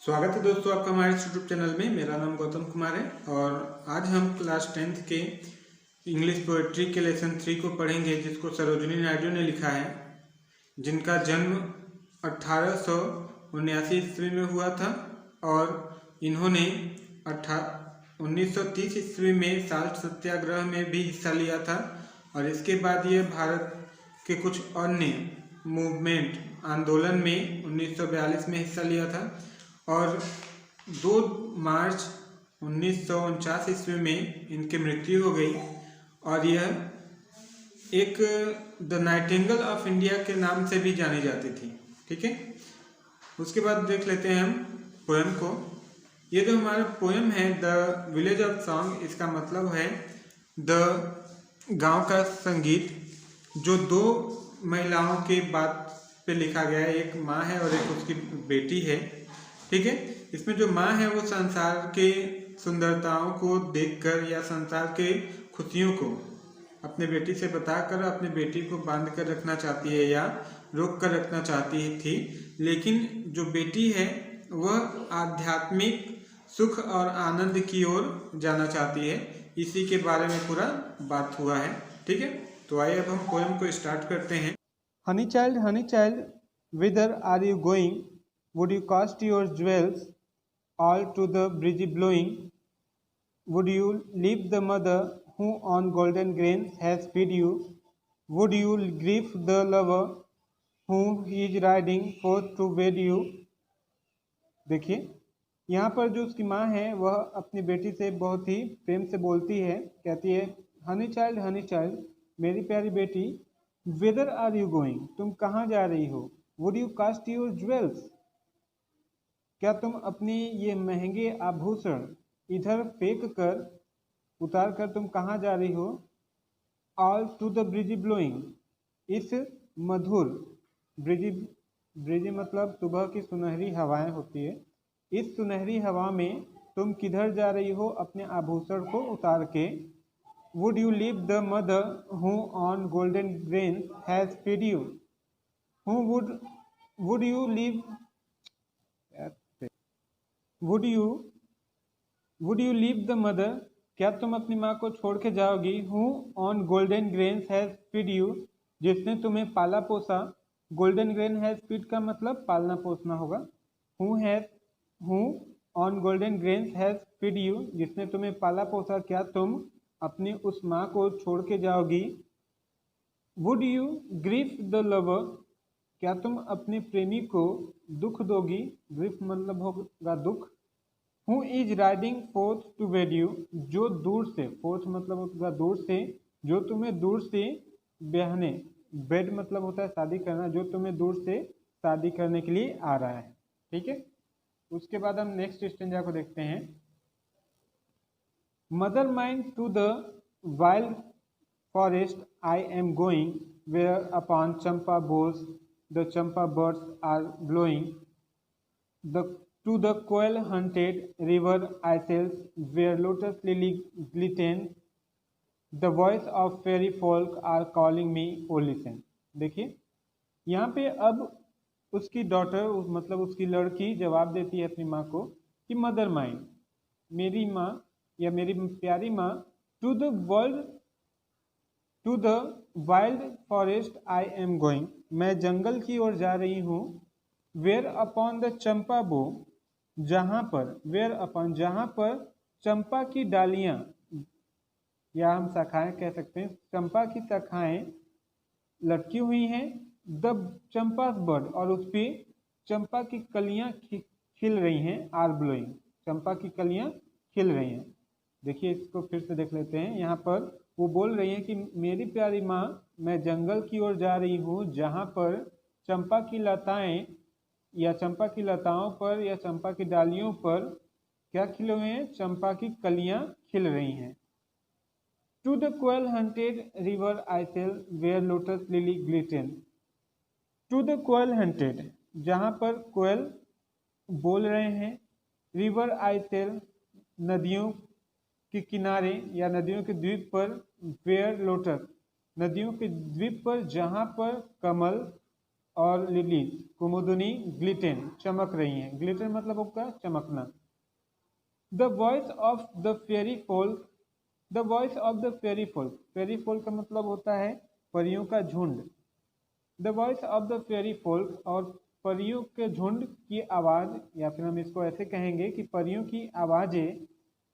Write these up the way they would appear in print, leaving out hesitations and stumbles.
स्वागत है दोस्तों आपका हमारे यूट्यूब चैनल में। मेरा नाम गौतम कुमार है और आज हम क्लास 10th के इंग्लिश पोएट्री के लेसन 3 को पढ़ेंगे, जिसको सरोजिनी नायडू ने लिखा है, जिनका जन्म 1879 ईस्वी में हुआ था और इन्होंने 1930 ईस्वी में साल्ट सत्याग्रह में भी हिस्सा लिया था और इसके बाद ये भारत के कुछ अन्य मूवमेंट आंदोलन में 1942 में हिस्सा लिया था और 2 मार्च 1949 ईस्वी में इनकी मृत्यु हो गई और यह एक द नाइटिंगेल ऑफ इंडिया के नाम से भी जानी जाती थी। ठीक है, उसके बाद देख लेते हैं हम पोएम को। ये जो हमारा पोएम है द विलेज ऑफ सॉन्ग, इसका मतलब है द गांव का संगीत, जो 2 महिलाओं के बात पे लिखा गया है। एक माँ है और एक उसकी बेटी है। ठीक है, इसमें जो माँ है वो संसार के सुंदरताओं को देखकर या संसार के खुशियों को अपने बेटी से बताकर अपने बेटी को बांध कर रखना चाहती है या रोक कर रखना चाहती थी, लेकिन जो बेटी है वह आध्यात्मिक सुख और आनंद की ओर जाना चाहती है। इसी के बारे में पूरा बात हुआ है। ठीक है, तो आइए अब हम पोएम को स्टार्ट करते हैं। Honey child, whither are you going? Would you cast your jewels all to the breezy blowing? Would you leave the mother who on golden grains has fed you? Would you grieve the lover who is riding forth to wed you? देखिए, यहाँ पर जो उसकी माँ है वह अपनी बेटी से बहुत ही प्रेम से बोलती है। कहती है, हनी चाइल्ड, मेरी प्यारी बेटी, वेदर आर यू गोइंग? तुम कहाँ जा रही हो? Would you cast your jewels? क्या तुम अपनी ये महंगे आभूषण इधर फेंक कर उतार कर तुम कहाँ जा रही हो? All to the breezes blowing, इस मधुर ब्रिजी मतलब सुबह की सुनहरी हवाएं होती है। इस सुनहरी हवा में तुम किधर जा रही हो अपने आभूषण को उतार के? Would you leave the mother who on golden grains has fed you? Would you leave? Would you leave the mother? क्या तुम अपनी माँ को छोड़ के जाओगी? Who on golden grains has fed you? जिसने तुम्हें पाला पोसा। Golden grain has fed का मतलब पालना पोसना होगा। Who on golden grains has fed you? जिसने तुम्हें पाला पोसा, क्या तुम अपनी उस माँ को छोड़ के जाओगी? Would you grieve the lover? क्या तुम अपने प्रेमी को दुख दोगी? ग्रीफ मतलब होगा दुख। Who is riding forth to wed you? जो दूर से, forth मतलब होगा दूर से, जो तुम्हें दूर से ब्याहने, वेड मतलब होता है शादी करना, जो तुम्हें दूर से शादी करने के लिए आ रहा है। ठीक है, उसके बाद हम नेक्स्ट स्टेंजा को देखते हैं। Mother mine, to the wild forest I am going, where upon champa boughs the champa birds are blowing. To the quail-haunted river I sails, where lotus lily glisten. The voice of fairy folk are calling me, O listen. देखिए, यहाँ पे अब उसकी daughter मतलब उसकी लड़की जवाब देती है अपनी माँ को कि मदर माइंड, मेरी माँ या मेरी प्यारी माँ, to the wild forest I am going, मैं जंगल की ओर जा रही हूँ। वेयर अपॉन द चंपा बो, जहाँ पर चंपा की डालियाँ या हम शाखाएं कह सकते हैं, चंपा की शाखाएं लटकी हुई हैं। द चंपा बर्ड, और उस पे चंपा की कलियां खिल रही हैं। आर ब्लोइंग, चंपा की कलियां खिल रही हैं। देखिए, इसको फिर से देख लेते हैं। यहाँ पर वो बोल रही है कि मेरी प्यारी माँ, मैं जंगल की ओर जा रही हूँ, जहाँ पर चंपा की लताएं या चंपा की लताओं पर या चंपा की डालियों पर क्या खिले हुए हैं? चंपा की कलियां खिल रही हैं। To the quail hunted river I sail, where lotus lily glisten. To the quail hunted, जहाँ पर कोयल बोल रहे हैं। रिवर आई सेल, नदियों के किनारे या नदियों के द्वीप पर। वेयर लोटस, नदियों के द्वीप पर जहाँ पर कमल और लिलीज कुमुदनी ग्लिटेन चमक रही हैं। ग्लिटेन मतलब होगा चमकना। The voice of the fairy folk, the voice of the fairy folk, fairy folk का मतलब होता है परियों का झुंड। The voice of the fairy folk, और परियों के झुंड की आवाज़, या फिर हम इसको ऐसे कहेंगे कि परियों की आवाज़ें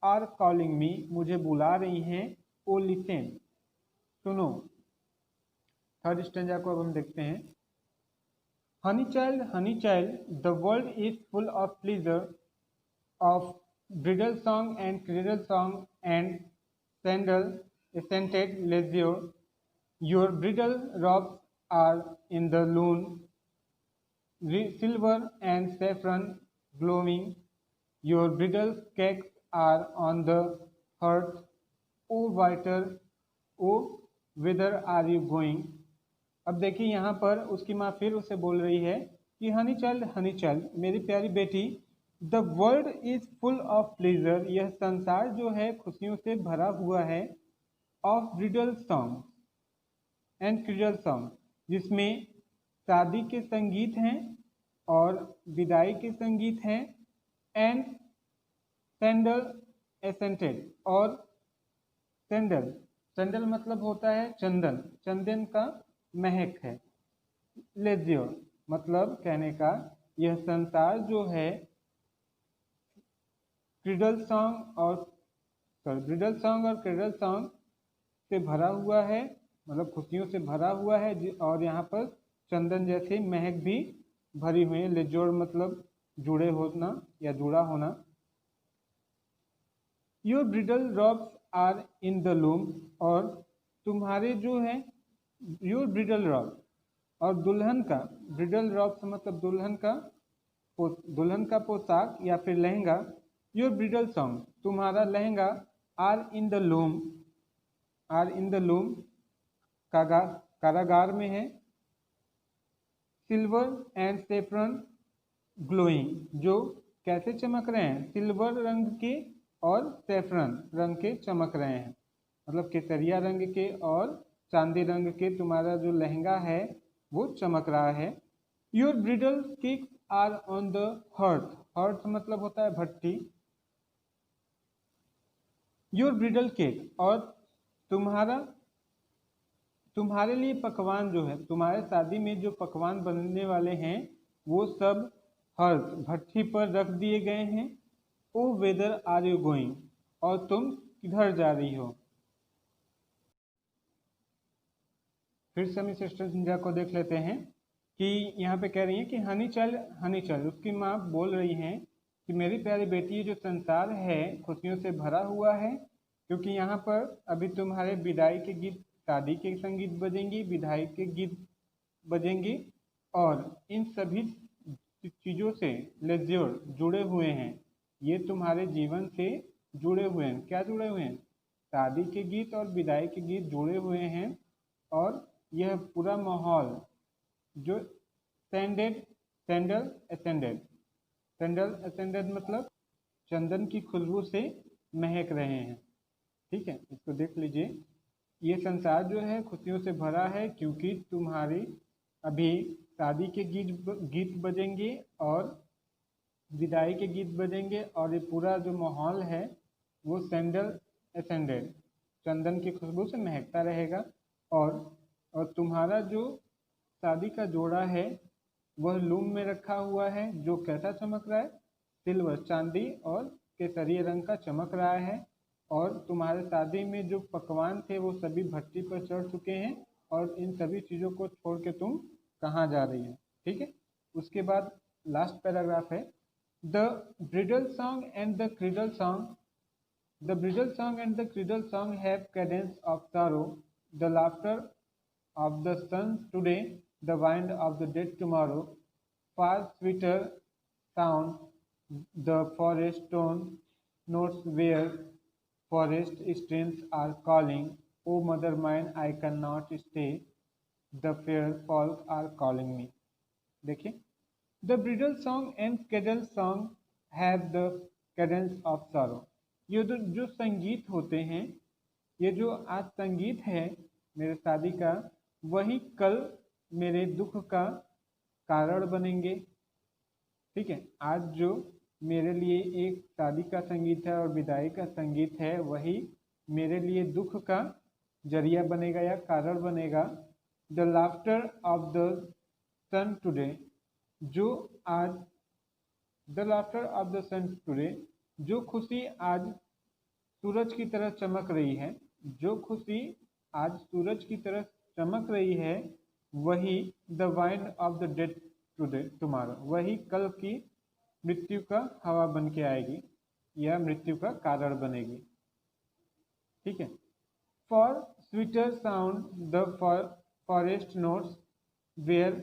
आर कॉलिंग मी, मुझे बुला रही हैं। ओ लिसन, सुनो। थर्ड स्टेंजा को अब हम देखते हैं। Honey child, the world is full of pleaser of bridal song and cradle song and sandal scented leisure. Your bridal robes are in the loom, silver and saffron glowing. Your bridal cakes are on the hearth. O whiter, O whither are you going? अब देखिए यहाँ पर उसकी माँ फिर उसे बोल रही है कि हनी चाइल्ड, मेरी प्यारी बेटी, the world is full of pleasure, यह संसार जो है खुशियों से भरा हुआ है। Of bridal song and cradle song, जिसमें शादी के संगीत हैं और विदाई के संगीत हैं। एंड सैंडल एसेंटेड, और सैंडल मतलब होता है चंदन, चंदन का महक है। लेज्योर मतलब कहने का यह संसार जो है ब्रिडल सॉन्ग और क्रिडल सॉन्ग से भरा हुआ है, मतलब खुशियों से भरा हुआ है। और यहाँ पर चंदन जैसे महक भी भरी हुई है। लेजोर मतलब जुड़े होना या जुड़ा होना। Your bridal robes are in the loom, और तुम्हारे जो है योर ब्रिडल रॉब, और दुल्हन का, ब्रिडल रॉब्स मतलब दुल्हन का पोशाक या फिर लहंगा। योर ब्रिडल सॉन्ग, तुम्हारा lehenga, are in the loom कारागार में है। सिल्वर एंड सेफ्रन ग्लोइंग, जो कैसे चमक रहे हैं, सिल्वर रंग के और सेफ्रन रंग के चमक रहे हैं, मतलब केसरिया रंग के और चांदी रंग के तुम्हारा जो लहंगा है वो चमक रहा है। Your bridal cakes are on the hearth मतलब होता है भट्टी। योर ब्रिडल केक, और तुम्हारे लिए पकवान जो है, तुम्हारे शादी में जो पकवान बनने वाले हैं वो सब हर्थ भट्टी पर रख दिए गए हैं। ओ वेदर आर यू गोइंग, और तुम किधर जा रही हो। फिर से हम इस स्टेंजा को देख लेते हैं कि यहाँ पे कह रही है कि हनी चाइल्ड, उसकी माँ बोल रही हैं कि मेरी प्यारी बेटी, जो संसार है खुशियों से भरा हुआ है, क्योंकि यहाँ पर अभी तुम्हारे विदाई के गीत, शादी के संगीत बजेंगे, विदाई के गीत बजेंगे, और इन सभी चीज़ों से लेज्योर जुड़े हुए हैं। ये तुम्हारे जीवन से जुड़े हुए हैं। क्या जुड़े हुए हैं? शादी के गीत और विदाई के गीत जुड़े हुए हैं। और यह पूरा माहौल जो सैंडल असेंडेड मतलब चंदन की खुशबू से महक रहे हैं। ठीक है, इसको देख लीजिए। ये संसार जो है खुशियों से भरा है, क्योंकि तुम्हारी अभी शादी के गीत बजेंगे और विदाई के गीत बजेंगे, और ये पूरा जो माहौल है वो सैंडल असेंडेड चंदन की खुशबू से महकता रहेगा। और तुम्हारा जो शादी का जोड़ा है वह लूम में रखा हुआ है, जो कैसा चमक रहा है? सिल्वर चांदी और केसरिया रंग का चमक रहा है। और तुम्हारे शादी में जो पकवान थे वो सभी भट्टी पर चढ़ चुके हैं, और इन सभी चीज़ों को छोड़ के तुम कहाँ जा रही हो। ठीक है, उसके बाद लास्ट पैराग्राफ है, the bridal song and the cradle song, the bridal song and the cradle song have cadence of sorrow, the laughter of the sons today, the wind of the dead tomorrow, far sweeter sound the forest tone notes where forest streams are calling. O mother mine, I cannot stay, the fair folk are calling me. देखिए, the bridal song and cradle song have the cadence of sorrow. ये जो संगीत होते हैं, ये जो आज संगीत है मेरे शादी का, वही कल मेरे दुख का कारण बनेंगे। ठीक है, आज जो मेरे लिए एक शादी का संगीत है और विदाई का संगीत है, वही मेरे लिए दुख का जरिया बनेगा या कारण बनेगा। The laughter of the sun today, जो आज the laughter of the sun today, जो खुशी आज सूरज की तरह चमक रही है, जो खुशी आज सूरज की तरह चमक रही है, वही the wind of the dead today tomorrow, वही कल की मृत्यु का हवा बन के आएगी या मृत्यु का कारण बनेगी। ठीक है, for sweeter sound the forest notes where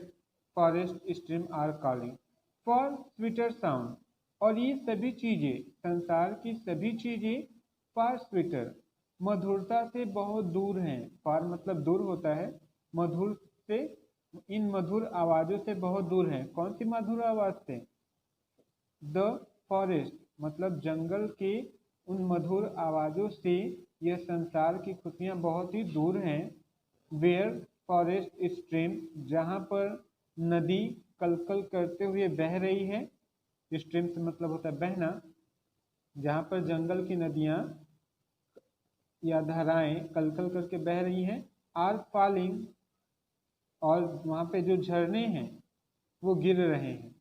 forest stream are calling, for sweeter sound, और ये सभी चीजें, संसार की सभी चीजें फॉर स्वीटर, मधुरता से बहुत दूर हैं। फॉर मतलब दूर होता है, मधुर से, इन मधुर आवाजों से बहुत दूर हैं। कौन सी मधुर आवाज से? द फॉरेस्ट मतलब जंगल के उन मधुर आवाजों से यह संसार की खुशियां बहुत ही दूर हैं। वेयर फॉरेस्ट स्ट्रीम, जहाँ पर नदी कलकल करते हुए बह रही है, स्ट्रीम से मतलब होता है बहना, जहाँ पर जंगल की नदियाँ या धाराएं कलकल करके बह रही हैं। आर फॉलिंग, और वहाँ पे जो झरने हैं वो गिर रहे हैं।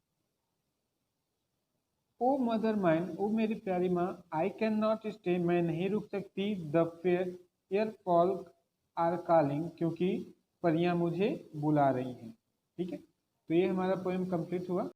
ओ मदर माइन, ओ मेरी प्यारी माँ, आई कैन नॉट स्टे, मैं नहीं रुक सकती। The fair folk are calling, क्योंकि परियां मुझे बुला रही हैं। ठीक है, तो ये हमारा पोएम कंप्लीट हुआ।